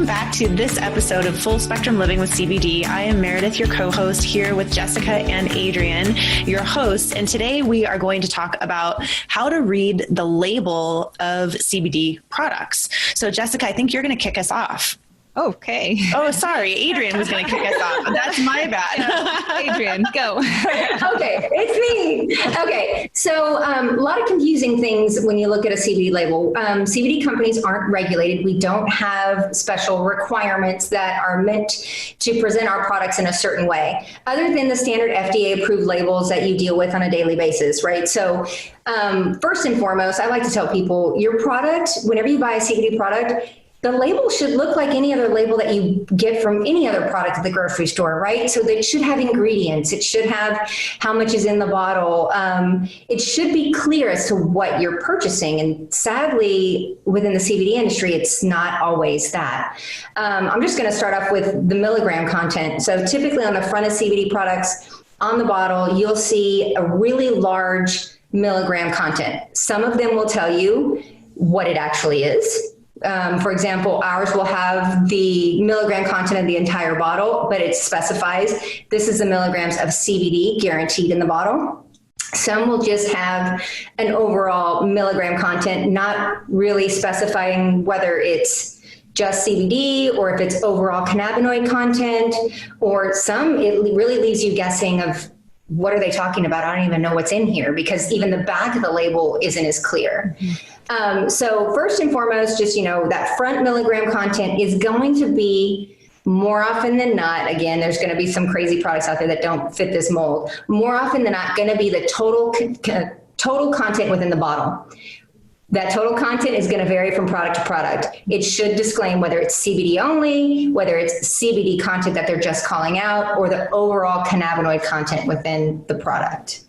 back to this episode of Full Spectrum Living with CBD. I am Meredith, your co-host, here with Jessica and Adrian, your hosts. And today we are going to talk about how to read the label of CBD products. So Jessica, I think you're going to kick us off. Okay. Oh, sorry. Adrian was going to kick us off. That's my bad. Adrian, go. Okay, it's me. Okay, so a lot of confusing things when you look at a CBD label. CBD companies aren't regulated. We don't have special requirements that are meant to present our products in a certain way, other than the standard FDA-approved labels that you deal with on a daily basis, right? So first and foremost, I like to tell people, your product, whenever you buy a CBD product, the label should look like any other label that you get from any other product at the grocery store, right? So it should have ingredients. It should have how much is in the bottle. It should be clear as to what you're purchasing. And sadly, within the CBD industry, it's not always that. I'm just going to start off with the milligram content. So typically on the front of CBD products, on the bottle, you'll see a really large milligram content. Some of them will tell you what it actually is. For example, ours will have the milligram content of the entire bottle, but it specifies this is the milligrams of CBD guaranteed in the bottle. Some will just have an overall milligram content, not really specifying whether it's just CBD or if it's overall cannabinoid content, or some, it really leaves you guessing of what are they talking about? I don't even know what's in here, because even the back of the label isn't as clear. So first and foremost, just, that front milligram content is going to be more often than not, again, there's going to be some crazy products out there that don't fit this mold. More often than not, going to be the total content within the bottle. That total content is going to vary from product to product. It should disclaim whether it's CBD only, whether it's CBD content that they're just calling out, or the overall cannabinoid content within the product.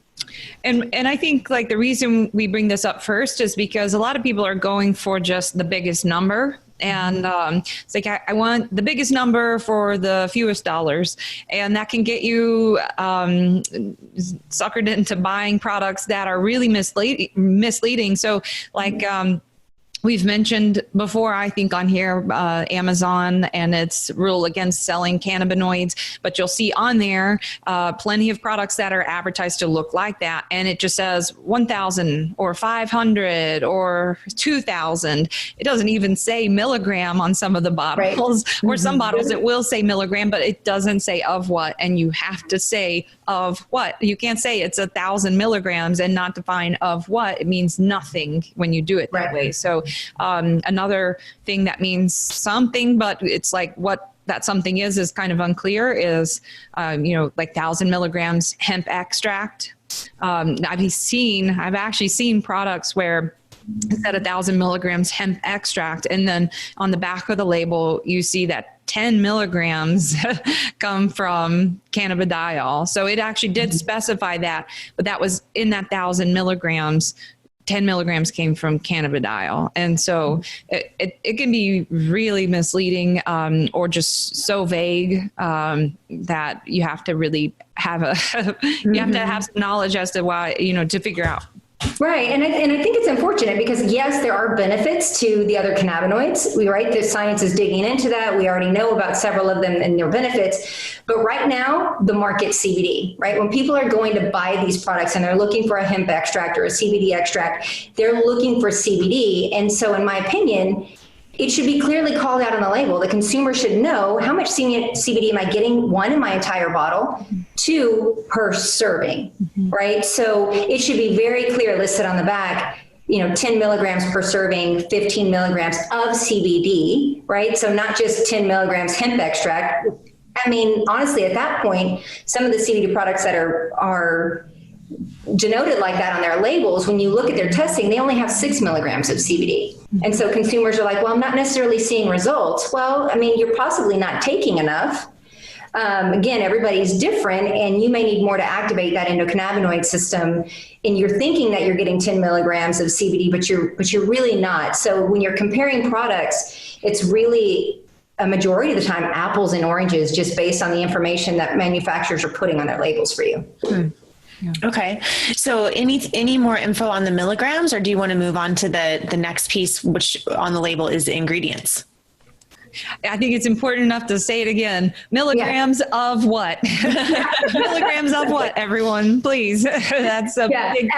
And I think like the reason we bring this up first is because a lot of people are going for just the biggest number. And it's like, I want the biggest number for the fewest dollars. And that can get you suckered into buying products that are really misleading. So like, we've mentioned before, I think on here, Amazon and its rule against selling cannabinoids, but you'll see on there plenty of products that are advertised to look like that. And it just says 1,000 or 500 or 2,000. It doesn't even say milligram on some of the bottles, right. Or some bottles it will say milligram, but it doesn't say of what. And you have to say of what. You can't say it's 1,000 milligrams and not define of what. It means nothing when you do it that way. So another thing that means something, but it's like what that something is kind of unclear is, like 1,000 milligrams hemp extract. I've actually seen products where it said 1,000 milligrams hemp extract. And then on the back of the label, you see that 10 milligrams come from cannabidiol. So it actually did specify that, but that was in that 1,000 milligrams. 10 milligrams came from cannabidiol. And so it can be really misleading or just so vague that you have to really have you have to have some knowledge as to why, to figure out. Right. And I think it's unfortunate because, yes, there are benefits to the other cannabinoids. The science is digging into that. We already know about several of them and their benefits. But right now, the market's CBD, right? When people are going to buy these products and they're looking for a hemp extract or a CBD extract, they're looking for CBD. And so in my opinion, it should be clearly called out on the label. The consumer should know how much CBD am I getting, one, in my entire bottle, two, per serving, right? So it should be very clear listed on the back, 10 milligrams per serving, 15 milligrams of CBD, right? So not just 10 milligrams hemp extract. I mean, honestly, at that point, some of the CBD products that are denoted like that on their labels, when you look at their testing, they only have 6 milligrams of CBD. And so consumers are like, well, I'm not necessarily seeing results. Well, I mean, you're possibly not taking enough. Again, everybody's different, and you may need more to activate that endocannabinoid system. And you're thinking that you're getting 10 milligrams of CBD, but you're really not. So when you're comparing products, it's really a majority of the time apples and oranges, just based on the information that manufacturers are putting on their labels for you. Yeah. Okay. So any more info on the milligrams, or do you want to move on to the next piece, which on the label is the ingredients? I think it's important enough to say it again. Milligrams of what? Milligrams of what, everyone, please. That's a big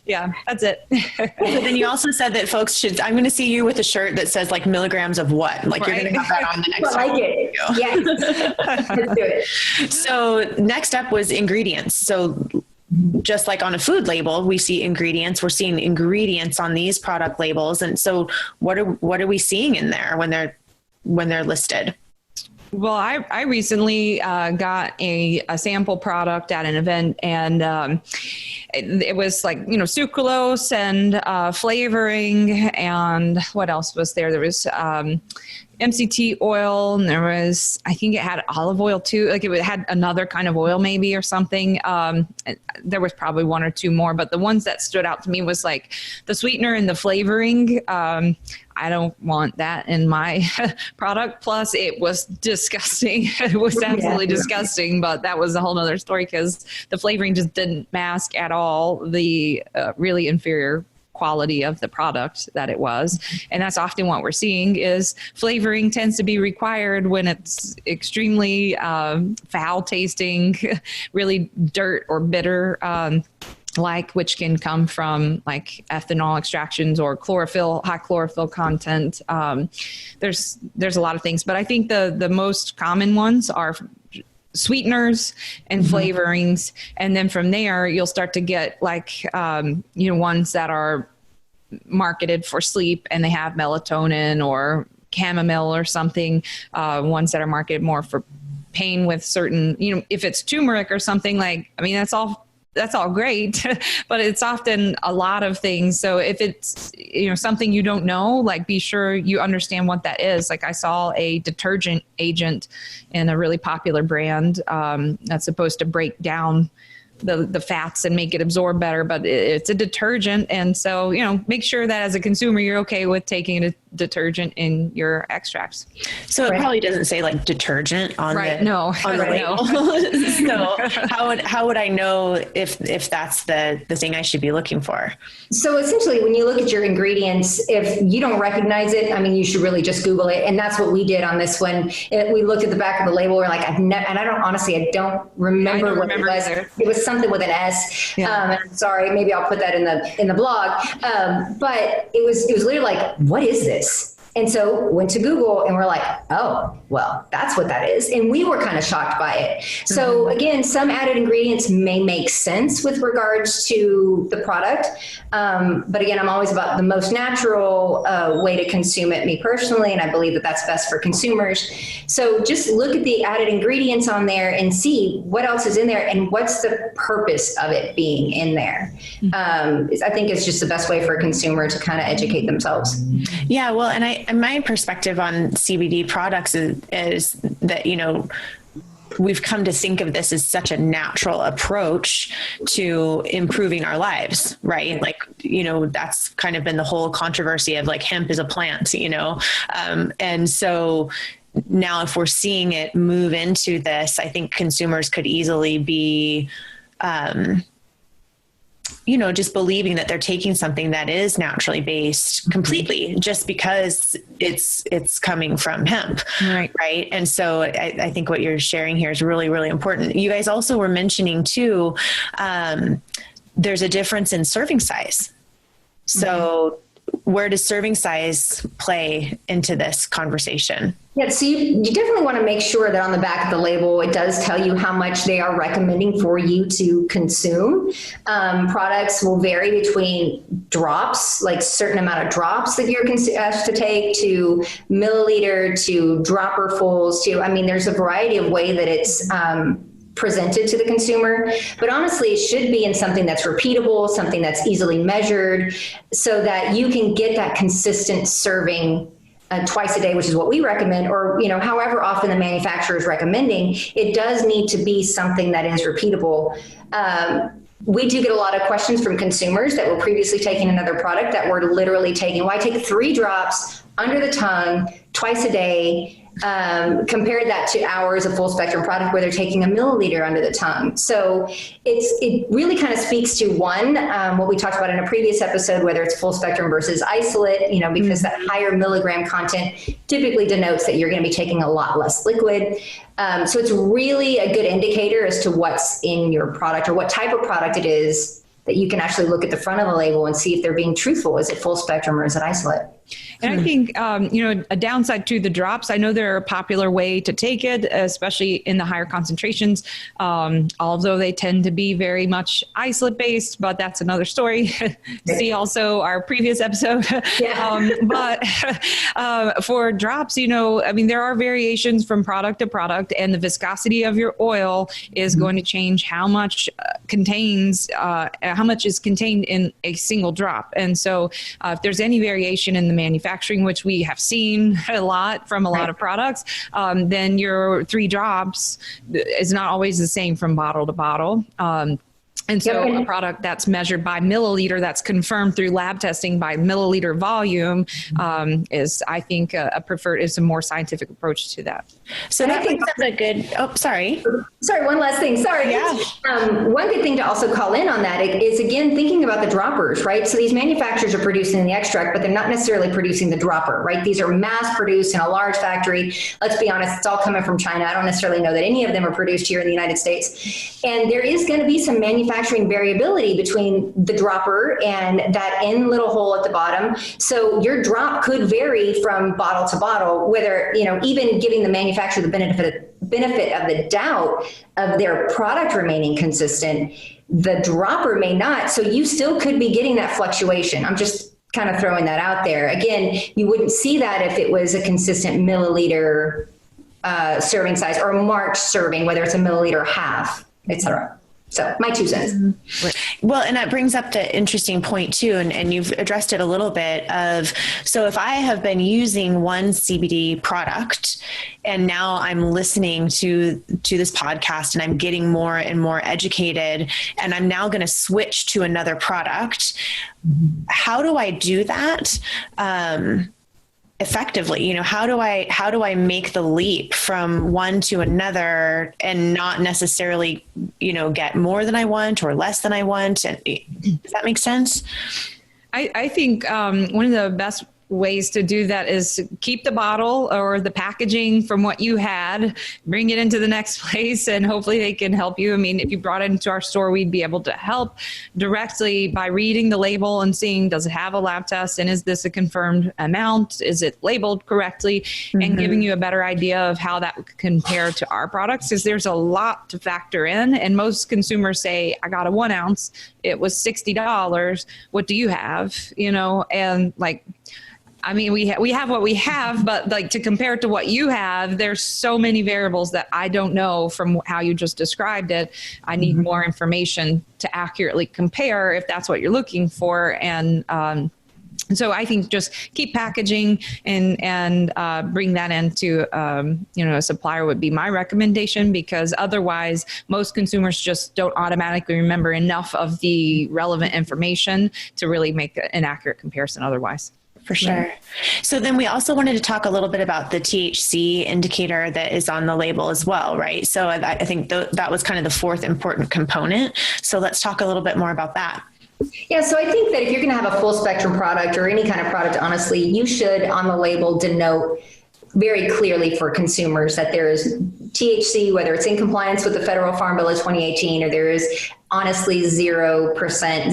yeah, that's it. But then you also said that folks should, I'm going to see you with a shirt that says like milligrams of what? Like you're going to have that on the next I like it. Yes. Let's do it. So next up was ingredients. So just like on a food label, we see ingredients, we're seeing ingredients on these product labels. And so what are we seeing in there when they're listed? Well, I recently got a sample product at an event, and it was like, sucralose and flavoring, and what else was there? There was MCT oil, and there was, I think it had olive oil too. Like it had another kind of oil maybe or something. There was probably one or two more, but the ones that stood out to me was like the sweetener and the flavoring. I don't want that in my product. Plus it was disgusting. It was absolutely disgusting, but that was a whole nother story because the flavoring just didn't mask at all the really inferior quality of the product that it was. And that's often what we're seeing is flavoring tends to be required when it's extremely foul tasting, really dirt or bitter, which can come from like ethanol extractions or high chlorophyll content. There's a lot of things, but I think the most common ones are sweeteners and flavorings. And then from there, you'll start to get like, ones that are marketed for sleep and they have melatonin or chamomile or something, ones that are marketed more for pain with certain, if it's turmeric or something like, that's all great, but it's often a lot of things. So if it's, something you don't know, like be sure you understand what that is. Like I saw a detergent agent in a really popular brand that's supposed to break down the fats and make it absorb better, but it's a detergent. And so, make sure that as a consumer, you're okay with taking a detergent in your extracts. So it probably doesn't say like detergent on the label. So how would I know if that's the thing I should be looking for? So essentially, when you look at your ingredients, if you don't recognize it, you should really just Google it. And that's what we did on this one. We looked at the back of the label. We're like, I don't remember what it was. Either. It was something with an S. Yeah. Sorry, maybe I'll put that in the blog. But it was literally like, what is this? And so went to Google and we're like, oh, well, that's what that is. And we were kind of shocked by it. So again, some added ingredients may make sense with regards to the product. But again, I'm always about the most natural way to consume it, me personally. And I believe that that's best for consumers. So just look at the added ingredients on there and see what else is in there and what's the purpose of it being in there. I think it's just the best way for a consumer to kind of educate themselves. Yeah, well, and my perspective on CBD products is that, we've come to think of this as such a natural approach to improving our lives, right? Like, that's kind of been the whole controversy of like hemp is a plant, and so now if we're seeing it move into this, I think consumers could easily be, just believing that they're taking something that is naturally based completely just because it's coming from hemp. Right. And so I think what you're sharing here is really, really important. You guys also were mentioning too, there's a difference in serving size. So where does serving size play into this conversation? Yeah, so you definitely want to make sure that on the back of the label, it does tell you how much they are recommending for you to consume. Products will vary between drops, like certain amount of drops that you're asked to take, to milliliter, to dropperfuls, there's a variety of way that it's presented to the consumer, but honestly, it should be in something that's repeatable, something that's easily measured, so that you can get that consistent serving twice a day, which is what we recommend, or however often the manufacturer is recommending. It does need to be something that is repeatable. We do get a lot of questions from consumers that were previously taking another product that were literally taking, why take 3 drops under the tongue twice a day? compared that to ours, a full spectrum product where they're taking a milliliter under the tongue. So it really kind of speaks to what we talked about in a previous episode, whether it's full spectrum versus isolate, because that higher milligram content typically denotes that you're going to be taking a lot less liquid. So it's really a good indicator as to what's in your product or what type of product it is, that you can actually look at the front of the label and see if they're being truthful. Is it full spectrum or is it isolate? And I think, a downside to the drops, I know they're a popular way to take it, especially in the higher concentrations, although they tend to be very much isolate based, but that's another story. See also our previous episode. Yeah. But for drops, there are variations from product to product, and the viscosity of your oil is going to change how much is contained in a single drop. And so if there's any variation in the manufacturing, which we have seen a lot from a lot of products, then your 3 drops is not always the same from bottle to bottle. And so a product that's measured by milliliter, that's confirmed through lab testing by milliliter volume, is, I think, is a more scientific approach to that. So I think that's a good, sorry, one last thing. Sorry. Yeah. One good thing to also call in on that is, again, thinking about the droppers, right? So these manufacturers are producing the extract, but they're not necessarily producing the dropper, right? These are mass produced in a large factory. Let's be honest, it's all coming from China. I don't necessarily know that any of them are produced here in the United States. And there is going to be some manufacturing variability between the dropper and that end little hole at the bottom. So your drop could vary from bottle to bottle, whether, even giving the manufacturer the benefit of the doubt of their product remaining consistent, the dropper may not. So you still could be getting that fluctuation. I'm just kind of throwing that out there. Again, you wouldn't see that if it was a consistent milliliter serving size or a March serving, whether it's a milliliter or half, et cetera. So my 2 cents. Well, and that brings up the interesting point too, and you've addressed it a little bit of, so if I have been using one CBD product and now I'm listening to this podcast and I'm getting more and more educated and I'm now going to switch to another product, how do I do that? Effectively, how do I make the leap from one to another and not necessarily, get more than I want or less than I want? And does that make sense? I think one of the best ways to do that is keep the bottle or the packaging from what you had, bring it into the next place, and hopefully they can help you. I mean, if you brought it into our store, we'd be able to help directly by reading the label and seeing, does it have a lab test? And is this a confirmed amount? Is it labeled correctly? And giving you a better idea of how that would compare to our products, because there's a lot to factor in. And most consumers say, I got a 1 ounce. It was $60. What do you have? And we have what we have, but to compare it to what you have, there's so many variables that I don't know from how you just described it. I need more information to accurately compare if that's what you're looking for. And so I think just keep packaging and bring that into, a supplier would be my recommendation, because otherwise most consumers just don't automatically remember enough of the relevant information to really make an accurate comparison otherwise. For sure. So then we also wanted to talk a little bit about the THC indicator that is on the label as well, right? So I think that was kind of the 4th important component. So let's talk a little bit more about that. Yeah, so I think that if you're going to have a full spectrum product or any kind of product, honestly, you should on the label denote very clearly for consumers that there is THC, whether it's in compliance with the Federal Farm Bill of 2018, or there is honestly 0%, 0.00000%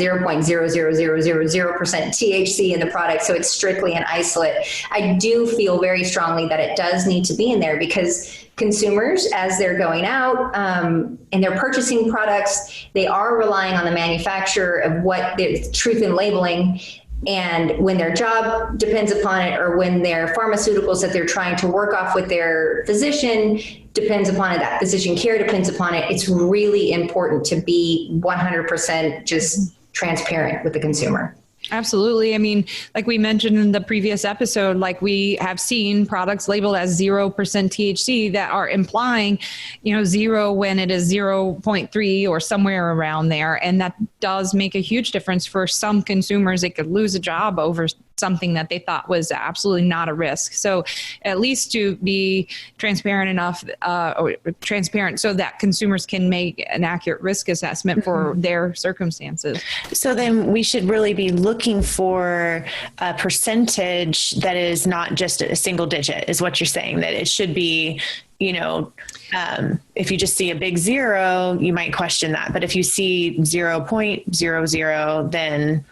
THC in the product. So it's strictly an isolate. I do feel very strongly that it does need to be in there, because consumers, as they're going out and they're purchasing products, they are relying on the manufacturer of what the truth in labeling. And when their job depends upon it, or when their pharmaceuticals that they're trying to work off with their physician depends upon it, that physician care depends upon it, it's really important to be 100% just transparent with the consumer. Absolutely. I mean, like we mentioned in the previous episode, we have seen products labeled as 0% THC that are implying, 0 when it is 0.3 or somewhere around there. And that does make a huge difference for some consumers. They could lose a job over something that they thought was absolutely not a risk. So at least to be transparent enough, or transparent so that consumers can make an accurate risk assessment for their circumstances. So then we should really be looking for a percentage that is not just a single digit, is what you're saying, that it should be, if you just see a big 0, you might question that. But if you see 0.00, then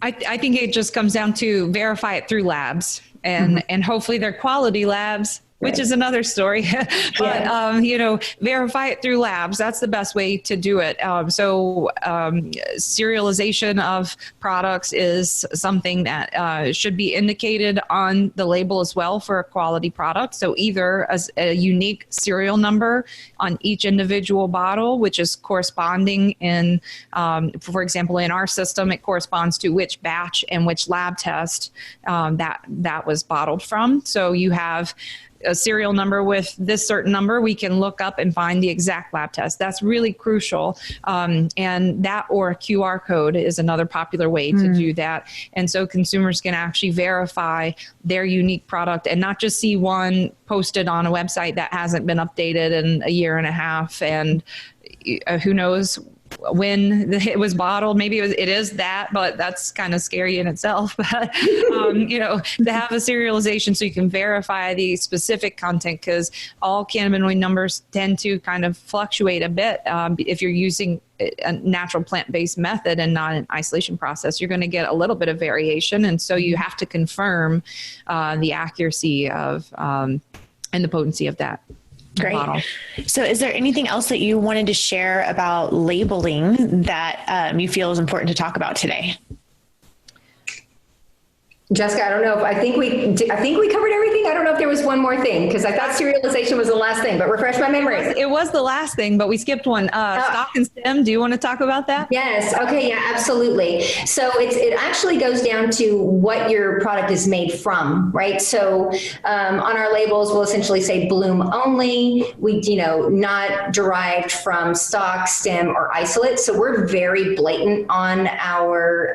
I think it just comes down to verify it through labs, and hopefully they're quality labs, which is another story. But, verify it through labs. That's the best way to do it. Serialization of products is something that should be indicated on the label as well for a quality product. So either as a unique serial number on each individual bottle, which is corresponding in, for example, in our system, it corresponds to which batch and which lab test that was bottled from. So you have a serial number with this certain number, we can look up and find the exact lab test. That's really crucial. And that, or a QR code, is another popular way to do that. And so consumers can actually verify their unique product and not just see one posted on a website that hasn't been updated in a year and a half. And who knows when it was bottled. Maybe it is that, but that's kind of scary in itself. But, to have a serialization so you can verify the specific content, because all cannabinoid numbers tend to kind of fluctuate a bit. If you're using a natural plant-based method and not an isolation process, you're going to get a little bit of variation. And so you have to confirm the accuracy of and the potency of that. Great. Model. So is there anything else that you wanted to share about labeling that you feel is important to talk about today? Jessica, I don't know if I think we covered everything. I don't know if there was one more thing, because I thought serialization was the last thing, but refresh my memory. It was the last thing, but we skipped one. Stock and stem. Do you want to talk about that? Yes. Okay. Yeah, absolutely. So it actually goes down to what your product is made from, right? So on our labels, we'll essentially say bloom only. We, not derived from stock, stem, or isolate. So we're very blatant on our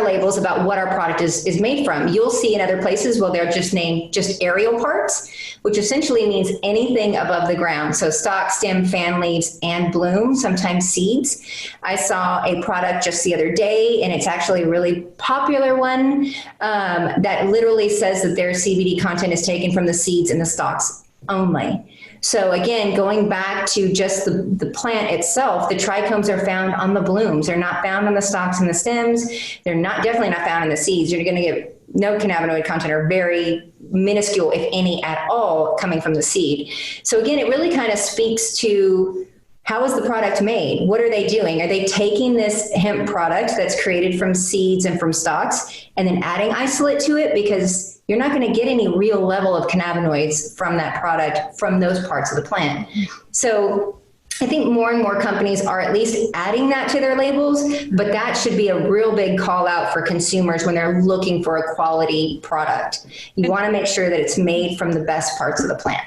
labels about what our product is made from. You'll see in other places, well, they're just named just aerial parts, which essentially means anything above the ground. So stalk, stem, fan leaves, and bloom, sometimes seeds. I saw a product just the other day, and it's actually a really popular one that literally says that their CBD content is taken from the seeds and the stalks only. So again, going back to just the plant itself, the trichomes are found on the blooms. They're not found on the stalks and the stems. They're definitely not found in the seeds. You're going to get no cannabinoid content, or very minuscule, if any at all, coming from the seed. So again, it really kind of speaks to, how is the product made? What are they doing? Are they taking this hemp product that's created from seeds and from stalks and then adding isolate to it? Because you're not going to get any real level of cannabinoids from that product from those parts of the plant. So I think more and more companies are at least adding that to their labels, but that should be a real big call out for consumers when they're looking for a quality product. You want to make sure that it's made from the best parts of the plant.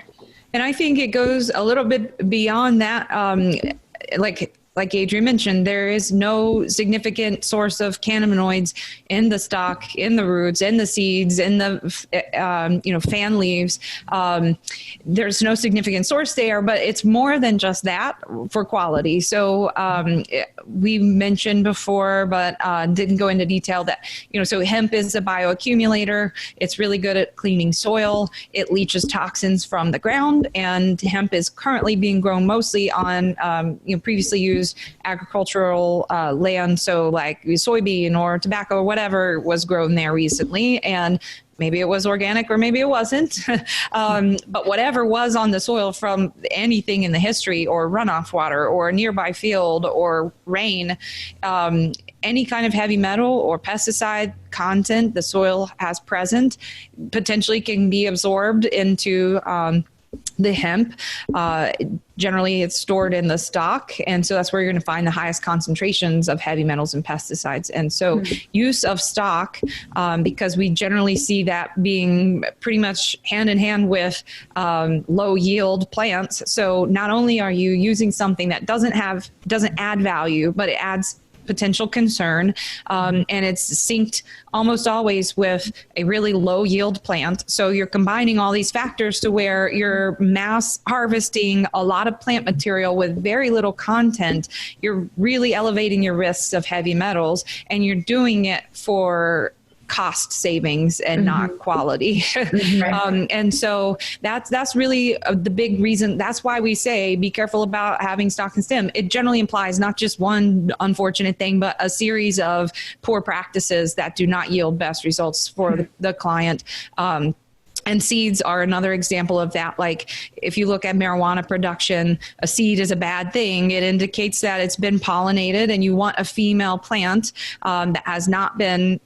And I think it goes a little bit beyond that. Like Adrienne mentioned, there is no significant source of cannabinoids in the stalk, in the roots, in the seeds, in the fan leaves. There's no significant source there, but it's more than just that for quality. So we mentioned before, but didn't go into detail that, so hemp is a bioaccumulator. It's really good at cleaning soil. It leaches toxins from the ground, and hemp is currently being grown mostly on previously used agricultural land. So like soybean or tobacco or whatever was grown there recently. And maybe it was organic or maybe it wasn't. But whatever was on the soil from anything in the history, or runoff water or a nearby field or rain, any kind of heavy metal or pesticide content the soil has present potentially can be absorbed into the hemp. Generally, it's stored in the stalk. And so that's where you're going to find the highest concentrations of heavy metals and pesticides. And so use of stalk, because we generally see that being pretty much hand in hand with low yield plants. So not only are you using something that doesn't add value, but it adds potential concern. And it's synced almost always with a really low yield plant. So you're combining all these factors to where you're mass harvesting a lot of plant material with very little content. You're really elevating your risks of heavy metals, and you're doing it for cost savings and not quality. And so that's really the big reason. That's why we say be careful about having stock and stem. It generally implies not just one unfortunate thing, but a series of poor practices that do not yield best results for the client. And seeds are another example of that. Like if you look at marijuana production, a seed is a bad thing. It indicates that it's been pollinated, and you want a female plant that has not been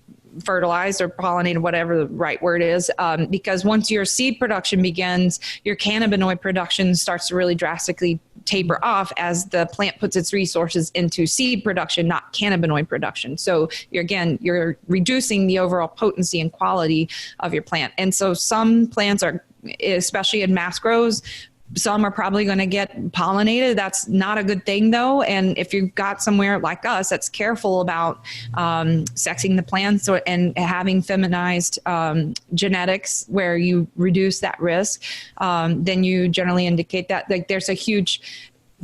fertilized or pollinated, whatever the right word is, because once your seed production begins, your cannabinoid production starts to really drastically taper off as the plant puts its resources into seed production, not cannabinoid production. So you're reducing the overall potency and quality of your plant. And so some plants are, especially in mass grows, some are probably going to get pollinated. That's not a good thing, though. And if you've got somewhere like us that's careful about sexing the plants and having feminized genetics where you reduce that risk, then you generally indicate that like there's a huge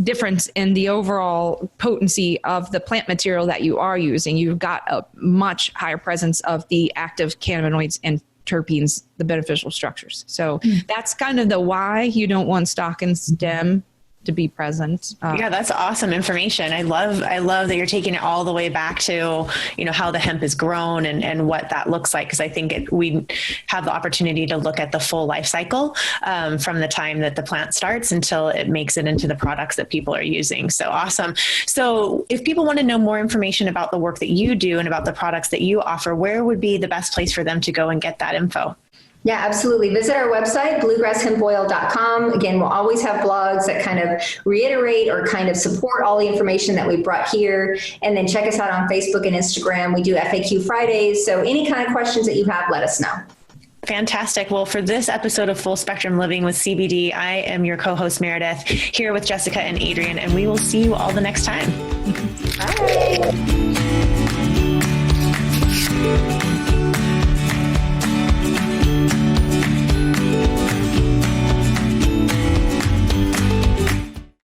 difference in the overall potency of the plant material that you are using. You've got a much higher presence of the active cannabinoids and terpenes, the beneficial structures. So that's kind of the why you don't want stock and stem to be present. Yeah, that's awesome information. I love that you're taking it all the way back to, how the hemp is grown and what that looks like. Cause I think we have the opportunity to look at the full life cycle from the time that the plant starts until it makes it into the products that people are using. So awesome. So if people want to know more information about the work that you do and about the products that you offer, where would be the best place for them to go and get that info? Yeah, absolutely. Visit our website, bluegrasshempoil.com. Again, we'll always have blogs that kind of reiterate or kind of support all the information that we brought here. And then check us out on Facebook and Instagram. We do FAQ Fridays. So any kind of questions that you have, let us know. Fantastic. Well, for this episode of Full Spectrum Living with CBD, I am your co-host Meredith, here with Jessica and Adrian, and we will see you all the next time. Bye.